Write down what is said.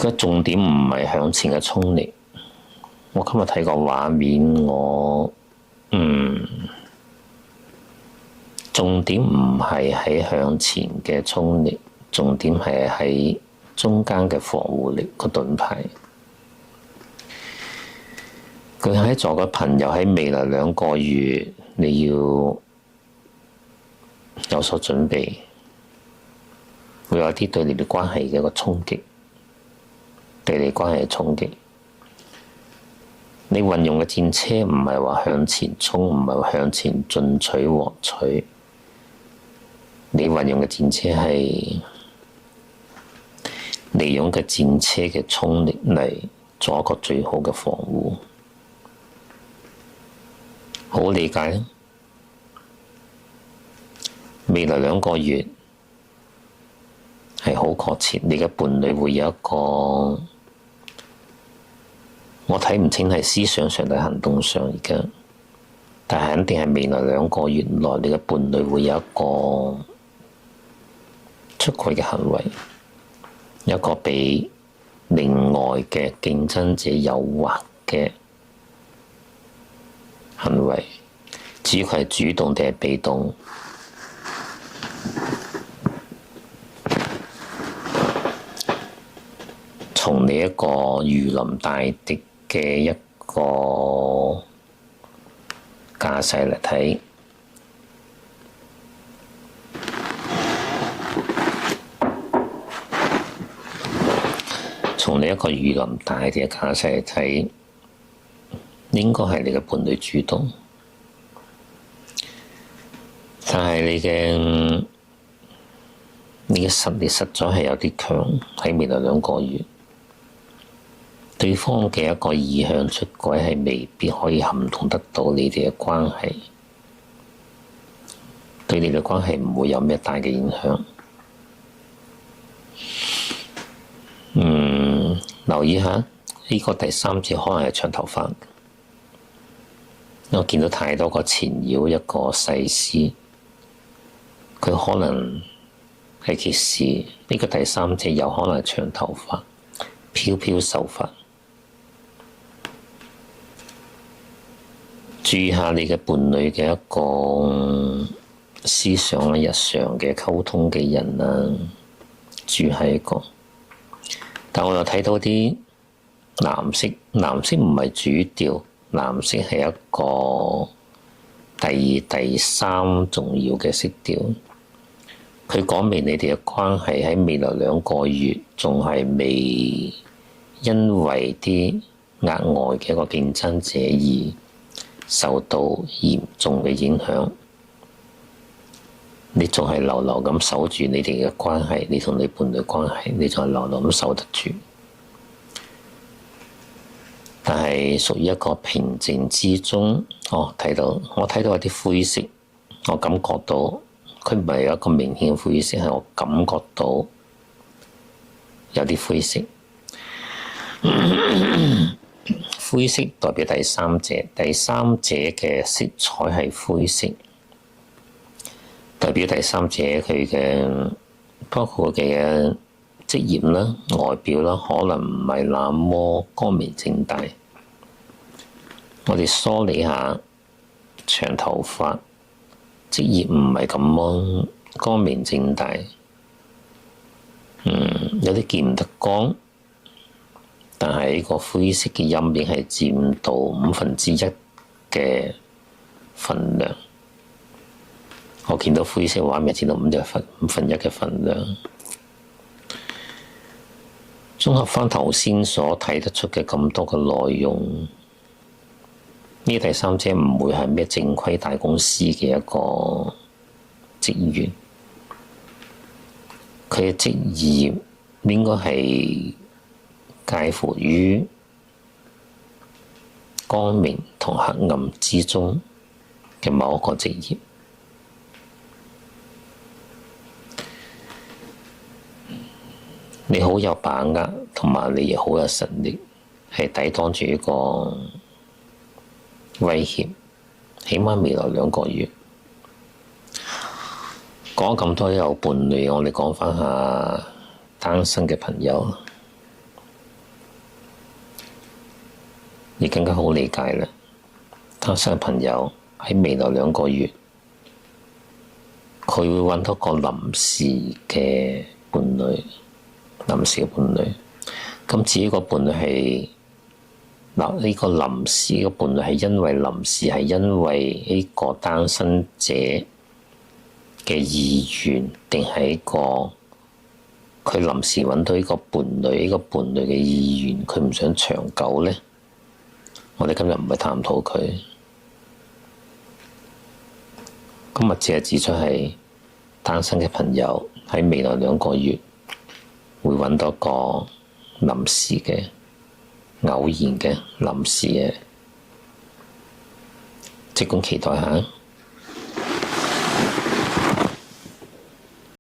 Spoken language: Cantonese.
個重點唔係向前嘅衝力。我今日睇個畫面，重點唔係喺向前嘅衝力，重點係喺中間嘅防護力個盾牌。佢喺座嘅朋友喺未來2個月，你要有所準備，會有啲對你哋關係嘅一個衝擊，對你關係嘅衝擊。你運用嘅戰車唔係話向前衝，唔係話向前進取獲取。你運用嘅戰車係利用嘅戰車嘅衝力嚟做一個最好嘅防護。好理解啦。未來2個月係好確切，你嘅伴侶會有一個，我睇唔清係思想上定行動上而家，但係肯定係未來2個月內，你嘅伴侶會有一個出軌嘅行為，一個被另外嘅競爭者誘惑嘅行為，至於佢係主動定係被動，從你一個如臨大敵嘅一個架勢嚟睇，從你一個如臨大敵嘅架勢嚟睇，應該係你嘅伴侶主動，但係你嘅實力實在係有啲強，喺未來2個月，對方嘅一個意向出軌係未必可以撼動得到你哋嘅關係，對你哋嘅關係唔會有咩大嘅影響。留意下呢個第3者可能係長頭髮，我見到太多個纏繞一個細絲，佢可能係揭示呢個第3者有可能係長頭髮、飄飄秀髮。注意下你嘅伴侶嘅一個思想啊、日常嘅溝通嘅人啊，注意下一個。但我又睇到啲藍色，藍色唔係主調，藍色係一個第2、第3重要嘅色調。佢講明你哋嘅關係喺未來2個月仲係未因為啲額外嘅一個競爭者而受到嚴重嘅影響。你仲係牢牢咁守住你哋嘅關係，你同你伴侶關係，你仲係牢牢咁守得住。但係屬於一個平靜之中，我睇到有啲灰色，我感覺到佢唔係有一個明顯嘅灰色，係我感覺到有啲灰色。灰色代表第3者，第3者嘅色彩係灰色。代表第3者佢嘅包括佢嘅職業啦、外表啦，可能唔係那麼光明正大。我哋梳理下長頭髮，職業唔係咁樣光明正大，有啲見唔得光，但係呢個灰色嘅陰影係佔到1/5嘅份量。我見到灰色畫面佔到1/5嘅份量。綜合返頭先所睇得出嘅咁多嘅內容，呢個第3者唔會係咩正規大公司嘅一個職員，佢嘅職業應該係介乎於光明同黑暗之中嘅某一個職業。你好有把握，同埋你亦好有實力，係抵擋住一個威脅，起碼未來2個月。講咁多有伴侶，我哋講返下單身嘅朋友。你更加好理解啦。單身嘅朋友喺未來2個月，佢會揾到個臨時嘅伴侶，臨時嘅伴侶。咁至於個伴侶係嗱，呢個臨時嘅伴侶係因為臨時係因為呢個單身者嘅意願，定係一個佢臨時揾到呢個伴侶，呢個伴侶嘅意願，佢唔想長久咧？我哋今日唔係探討佢。今日只係指出係單身嘅朋友喺未來2個月會揾到個臨時嘅、偶然嘅、臨時嘅，即管期待下。